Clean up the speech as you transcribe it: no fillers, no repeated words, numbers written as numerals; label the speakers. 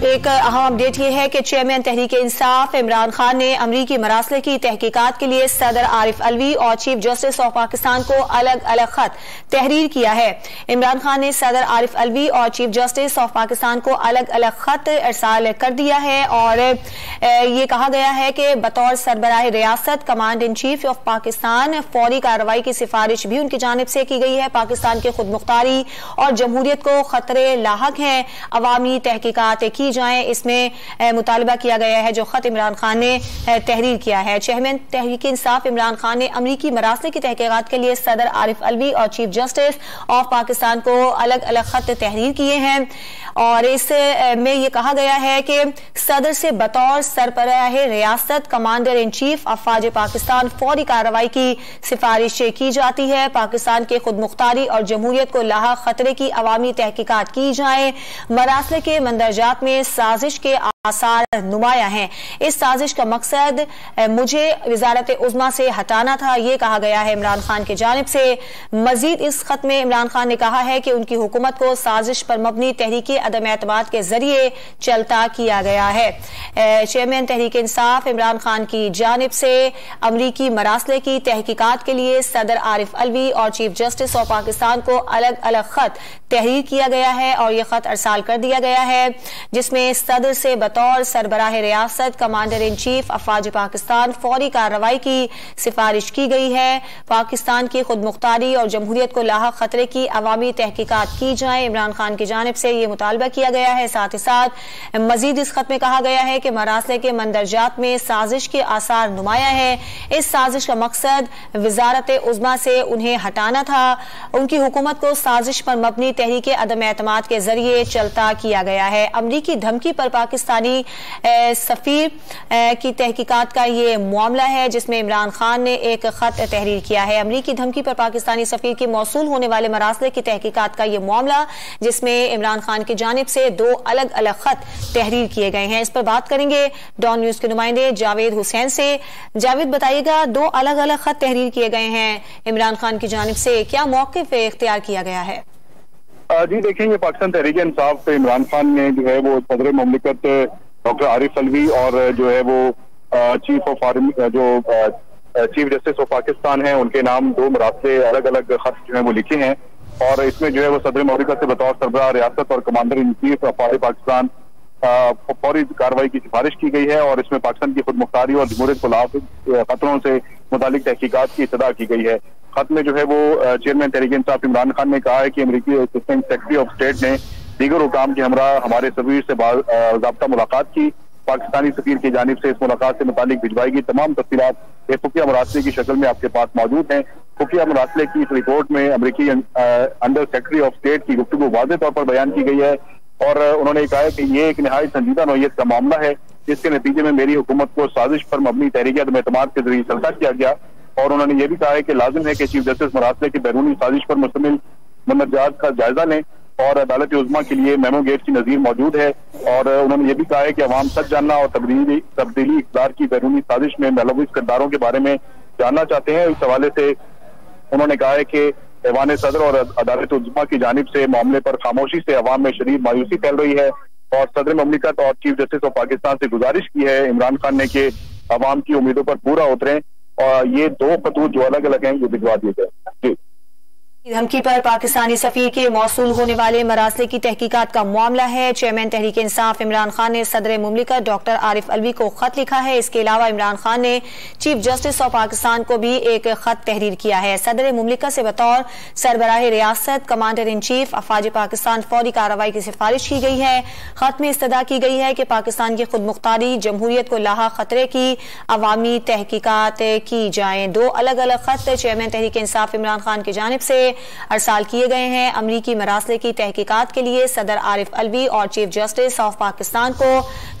Speaker 1: ایک اہم اپڈیٹ یہ ہے کہ چیئرمین تحریک انصاف عمران خان نے امریکی مراسلے کی تحقیقات کے لیے صدر عارف الوی اور چیف جسٹس آف پاکستان کو الگ الگ خط تحریر کیا ہے۔ عمران خان نے صدر عارف الوی اور چیف جسٹس آف پاکستان کو الگ الگ خط ارسال کر دیا ہے اور یہ کہا گیا ہے کہ بطور سربراہ ریاست commander in chief of Pakistan فوری کارروائی کی سفارش بھی ان کی جانب سے کی گئی ہے۔ پاکستان کی خود مختاری اور جمہوریت کو خطرے لاحق ہیں، عوامی تحقیقات کی جائیں، اس میں مطالبہ کیا گیا ہے جو خط عمران خان نے تحریر کیا ہے۔ چیئرمین تحریک انصاف عمران خان نے امریکی مراسلے کی تحقیقات کے لیے صدر عارف الوی اور چیف جسٹس آف پاکستان کو الگ الگ خط تحریر کیے ہیں اور اس میں یہ کہا گیا ہے کہ صدر سے بطور سربراہ ریاست کمانڈر ان چیف افواج پاکستان فوری کارروائی کی سفارش کی جاتی ہے۔ پاکستان کے خود مختاری اور جمہوریت کو لاحق خطرے کی عوامی تحقیقات کی جائیں۔ مراسلے کے مندرجات میں سازش کے آثار نمایاں ہیں۔ اس سازش کا مقصد مجھے وزارت عظمیٰ سے ہٹانا تھا، یہ کہا گیا ہے عمران خان کی جانب سے۔ مزید اس خط میں عمران خان نے کہا ہے کہ ان کی حکومت کو سازش پر مبنی تحریک عدم اعتماد کے ذریعے چلتا کیا گیا ہے۔ چیئرمین تحریک انصاف عمران خان کی جانب سے امریکی مراسلے کی تحقیقات کے لیے صدر عارف الوی اور چیف جسٹس آف پاکستان کو الگ الگ خط تحریر کیا گیا ہے اور یہ خط ارسال کر دیا گیا ہے جس میں صدر سے بطور سربراہ ریاست کمانڈر ان چیف افواج پاکستان فوری کارروائی کی سفارش کی گئی ہے۔ پاکستان کی خود مختاری اور جمہوریت کو لاحق خطرے کی عوامی تحقیقات کی جائیں، عمران خان کی جانب سے یہ مطالبہ کیا گیا ہے۔ ساتھ ہی ساتھ مزید اس خط میں کہا گیا ہے کہ مراسلے کے مندرجات میں سازش کے آثار نمایاں ہیں۔ اس سازش کا مقصد وزارت عظمیٰ سے انہیں ہٹانا تھا۔ ان کی حکومت کو سازش پر مبنی تحریک عدم اعتماد کے ذریعے چلتا کیا گیا ہے۔ امریکی دھمکی پر پاکستانی سفیر کی تحقیقات کا یہ معاملہ ہے جس میں عمران خان نے ایک خط تحریر کیا ہے۔ امریکی دھمکی پر پاکستانی سفیر کی موصول ہونے والے مراسلے کی تحقیقات کا یہ معاملہ جس میں عمران خان کی جانب سے دو الگ الگ خط تحریر کیے گئے ہیں۔ اس پر بات کریں گے ڈان نیوز کے نمائندے جاوید حسین سے۔ جاوید بتائیے گا، دو الگ الگ خط تحریر کیے گئے ہیں عمران خان کی جانب سے، کیا موقف اختیار کیا گیا ہے؟
Speaker 2: جی دیکھیں، یہ پاکستان تحریک انصاف پہ عمران خان نے جو ہے وہ صدر مملکت ڈاکٹر عارف الوی اور جو ہے وہ چیف جسٹس آف پاکستان ہیں، ان کے نام دو مراسلے الگ الگ خط جو ہیں وہ لکھے ہیں اور اس میں جو ہے وہ صدر مملکت سے بطور سربراہ ریاست اور کمانڈر ان چیف افواج پاکستان فوری کارروائی کی سفارش کی گئی ہے اور اس میں پاکستان کی خود مختاری اور جمہوریت کو لاحق خطروں سے متعلق تحقیقات کی ابتدا کی گئی ہے۔ خط میں جو ہے وہ چیئرمین تحریک انصاف عمران خان نے کہا ہے کہ امریکی اسسٹنٹ سیکرٹری آف اسٹیٹ نے دیگر حکام کے ہمراہ ہمارے سفیر سے باضابطہ ملاقات کی۔ پاکستانی سفیر کی جانب سے اس ملاقات سے متعلق بھجوائی گئی تمام تفصیلات ایک خفیہ مراسلے کی شکل میں آپ کے پاس موجود ہیں۔ خفیہ مراسلے کی اس رپورٹ میں امریکی انڈر سیکرٹری آف اسٹیٹ کی گفتگو واضح طور پر بیان کی گئی ہے اور انہوں نے کہا ہے کہ یہ ایک نہایت سنجیدہ نوعیت کا معاملہ ہے جس کے نتیجے میں میری حکومت کو سازش پر مبنی تحریک عدم اعتماد کے ذریعے چلتا کیا گیا اور انہوں نے یہ بھی کہا ہے کہ لازم ہے کہ چیف جسٹس مراسلے کی بیرونی سازش پر مشتمل مندرجات کا جائزہ لیں اور عدالت عظمیٰ کے لیے میمو گیٹ کی نظیر موجود ہے اور انہوں نے یہ بھی کہا ہے کہ عوام سچ جاننا اور تبدیلی اقدار کی بیرونی سازش میں ملوث کرداروں کے بارے میں جاننا چاہتے ہیں۔ اس حوالے سے انہوں نے کہا ہے کہ ایوان صدر اور عدالت عظمیٰ کی جانب سے معاملے پر خاموشی سے عوام میں شدید مایوسی پھیل رہی ہے اور صدر مملکت اور چیف جسٹس آف پاکستان سے گزارش کی ہے عمران خان نے کہ عوام کی امیدوں پر پورا اتریں اور یہ دو خطوط جو الگ الگ ہیں یہ بھجوا دیے گئے۔ جی،
Speaker 1: دھمکی پر پاکستانی سفیر کے موصول ہونے والے مراسلے کی تحقیقات کا معاملہ ہے۔ چیئرمین تحریک انصاف عمران خان نے صدر مملکت ڈاکٹر عارف الوی کو خط لکھا ہے۔ اس کے علاوہ عمران خان نے چیف جسٹس آف پاکستان کو بھی ایک خط تحریر کیا ہے۔ صدر مملکت سے بطور سربراہ ریاست کمانڈر ان چیف افواج پاکستان فوری کارروائی کی سفارش کی گئی ہے۔ خط میں استدعا کی گئی ہے کہ پاکستان کی خود مختاری جمہوریت کو لاحق خطرے کی عوامی تحقیقات کی جائیں۔ دو الگ الگ خط چیئرمین تحریک انصاف عمران خان کی جانب سے ارسال کیے گئے ہیں۔ امریکی مراسلے کی تحقیقات کے لیے صدر عارف الوی اور چیف جسٹس آف پاکستان کو